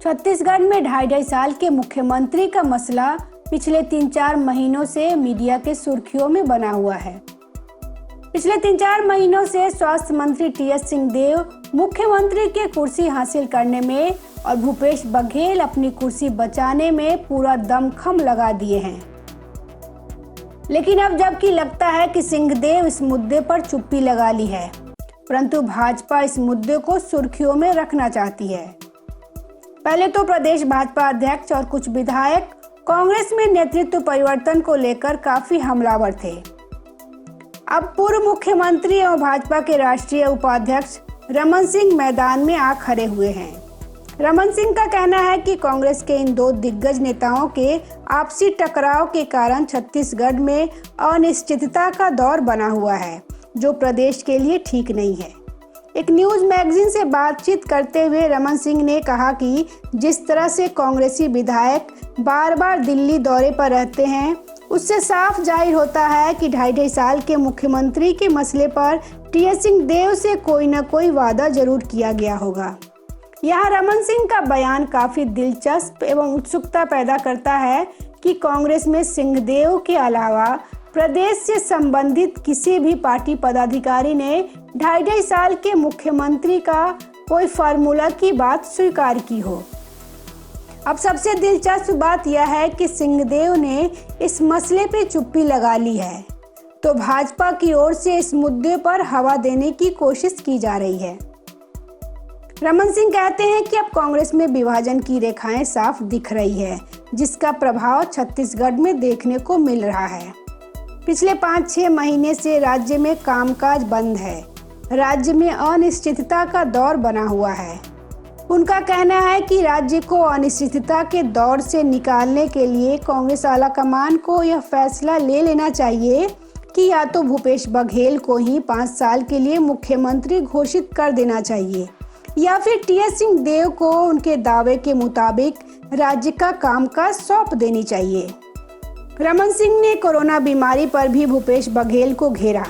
छत्तीसगढ़ में 2.5 साल के मुख्यमंत्री का मसला पिछले 3-4 महीनों से मीडिया के सुर्खियों में बना हुआ है। पिछले 3-4 महीनों से स्वास्थ्य मंत्री टीएस सिंहदेव मुख्यमंत्री की कुर्सी हासिल करने में और भूपेश बघेल अपनी कुर्सी बचाने में पूरा दमखम लगा दिए हैं। लेकिन अब जबकि लगता है कि सिंहदेव इस मुद्दे पर चुप्पी लगा ली है, परंतु भाजपा इस मुद्दे को सुर्खियों में रखना चाहती है। पहले तो प्रदेश भाजपा अध्यक्ष और कुछ विधायक कांग्रेस में नेतृत्व परिवर्तन को लेकर काफी हमलावर थे। अब पूर्व मुख्यमंत्री एवं भाजपा के राष्ट्रीय उपाध्यक्ष रमन सिंह मैदान में आ खड़े हुए हैं। रमन सिंह का कहना है कि कांग्रेस के इन दो दिग्गज नेताओं के आपसी टकराव के कारण छत्तीसगढ़ में अनिश्चितता का दौर बना हुआ है, जो प्रदेश के लिए ठीक नहीं है। एक न्यूज मैगजीन से बातचीत करते हुए रमन सिंह ने कहा कि जिस तरह से कांग्रेसी विधायक बार बार दिल्ली दौरे पर रहते हैं, उससे साफ जाहिर होता है कि 2.5 साल के मुख्यमंत्री के मसले पर टीएस सिंहदेव से कोई न कोई वादा जरूर किया गया होगा। यहाँ रमन सिंह का बयान काफी दिलचस्प एवं उत्सुकता पैदा करता है कि कांग्रेस में सिंहदेव के अलावा प्रदेश से संबंधित किसी भी पार्टी पदाधिकारी ने 2.5 साल के मुख्यमंत्री का कोई फार्मूला की बात स्वीकार की हो। अब सबसे दिलचस्प बात यह है कि सिंहदेव ने इस मसले पे चुप्पी लगा ली है, तो भाजपा की ओर से इस मुद्दे पर हवा देने की कोशिश की जा रही है। रमन सिंह कहते हैं कि अब कांग्रेस में विभाजन की रेखाएं साफ दिख रही है, जिसका प्रभाव छत्तीसगढ़ में देखने को मिल रहा है। पिछले 5-6 महीने से राज्य में कामकाज बंद है। राज्य में अनिश्चितता का दौर बना हुआ है। उनका कहना है कि राज्य को अनिश्चितता के दौर से निकालने के लिए कांग्रेस आलाकमान को यह फैसला ले लेना चाहिए कि या तो भूपेश बघेल को ही 5 साल के लिए मुख्यमंत्री घोषित कर देना चाहिए या फिर टीएस सिंहदेव को उनके दावे के मुताबिक राज्य का कामकाज सौंप देनी चाहिए। रमन सिंह ने कोरोना बीमारी पर भी भूपेश बघेल को घेरा।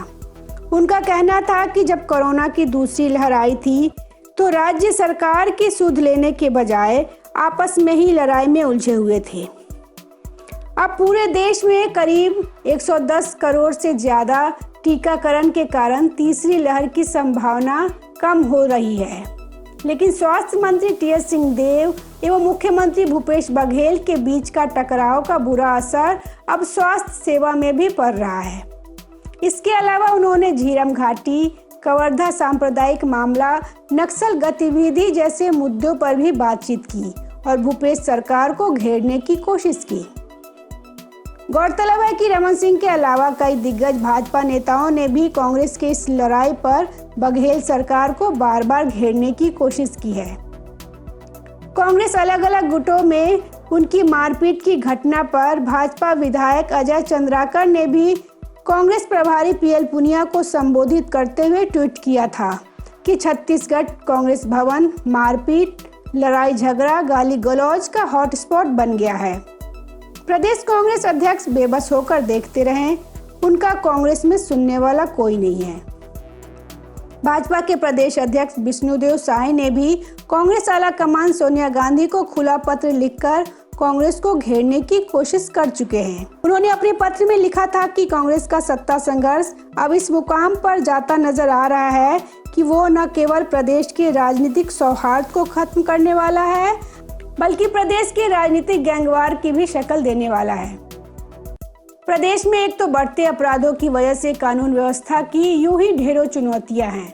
उनका कहना था कि जब कोरोना की दूसरी लहर आई थी तो राज्य सरकार की सुध लेने के बजाय आपस में ही लड़ाई में उलझे हुए थे। अब पूरे देश में करीब 110 करोड़ से ज्यादा टीकाकरण के कारण तीसरी लहर की संभावना कम हो रही है, लेकिन स्वास्थ्य मंत्री टीएस सिंहदेव एवं मुख्यमंत्री भूपेश बघेल के बीच का टकराव का बुरा असर अब स्वास्थ्य सेवा में भी पड़ रहा है। इसके अलावा उन्होंने झीरम घाटी, कवर्धा सांप्रदायिक मामला, नक्सल गतिविधि जैसे मुद्दों पर भी बातचीत की और भूपेश सरकार को घेरने की कोशिश की। गौरतलब है कि रमन सिंह के अलावा कई दिग्गज भाजपा नेताओं ने भी कांग्रेस के इस लड़ाई पर बघेल सरकार को बार बार घेरने की कोशिश की है। कांग्रेस अलग अलग गुटों में उनकी मारपीट की घटना पर भाजपा विधायक अजय चंद्राकर ने भी कांग्रेस प्रभारी पीएल पुनिया को संबोधित करते हुए ट्वीट किया था कि छत्तीसगढ़ कांग्रेस भवन मारपीट, लड़ाई झगड़ा, गाली गलौज का हॉटस्पॉट बन गया है। प्रदेश कांग्रेस अध्यक्ष बेबस होकर देखते रहे, उनका कांग्रेस में सुनने वाला कोई नहीं है। भाजपा के प्रदेश अध्यक्ष विष्णुदेव साय ने भी कांग्रेस आलाकमान सोनिया गांधी को खुला पत्र लिखकर कांग्रेस को घेरने की कोशिश कर चुके हैं। उन्होंने अपने पत्र में लिखा था कि कांग्रेस का सत्ता संघर्ष अब इस मुकाम पर जाता नजर आ रहा है कि वो न केवल प्रदेश के राजनीतिक सौहार्द को खत्म करने वाला है, बल्कि प्रदेश के राजनीतिक गैंगवार की भी शक्ल देने वाला है। प्रदेश में एक तो बढ़ते अपराधों की वजह से कानून व्यवस्था की यूं ही ढेरों चुनौतियां हैं।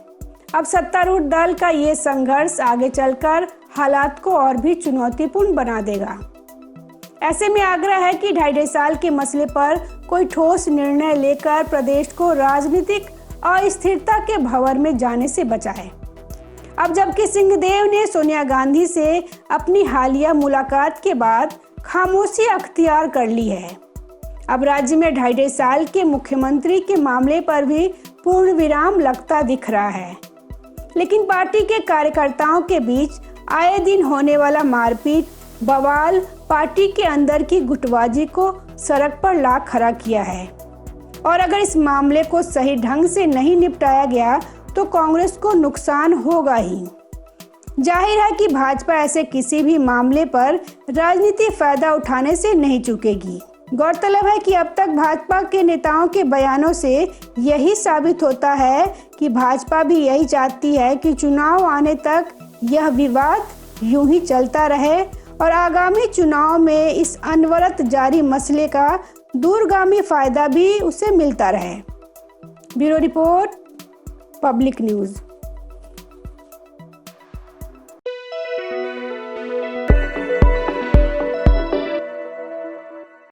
अब सत्तारूढ़ दल का ये संघर्ष आगे चलकर हालात को और भी चुनौतीपूर्ण बना देगा। ऐसे में आग्रह है कि 2.5 साल के मसले पर कोई ठोस निर्णय लेकर प्रदेश को राजनीतिक अस्थिरता के भंवर में जाने से बचाए। अब जबकि सिंहदेव ने सोनिया गांधी से अपनी हालिया मुलाकात के बाद खामोशी अख्तियार कर ली है, अब राज्य में 2.5 साल के मुख्यमंत्री के मामले पर भी पूर्ण विराम लगता दिख रहा है। लेकिन पार्टी के कार्यकर्ताओं के बीच आए दिन होने वाला मारपीट, बवाल पार्टी के अंदर की गुटबाजी को सड़क पर ला खड़ा किया है और अगर इस मामले को सही ढंग से नहीं निपटाया गया तो कांग्रेस को नुकसान होगा ही। जाहिर है कि भाजपा ऐसे किसी भी मामले पर राजनीतिक फायदा उठाने से नहीं चूकेगी। गौरतलब है कि अब तक भाजपा के नेताओं के बयानों से यही साबित होता है कि भाजपा भी यही चाहती है कि चुनाव आने तक यह विवाद यूं ही चलता रहे और आगामी चुनाव में इस अनवरत जारी मसले का दूरगामी फायदा भी उसे मिलता रहे। Bureau report, public news.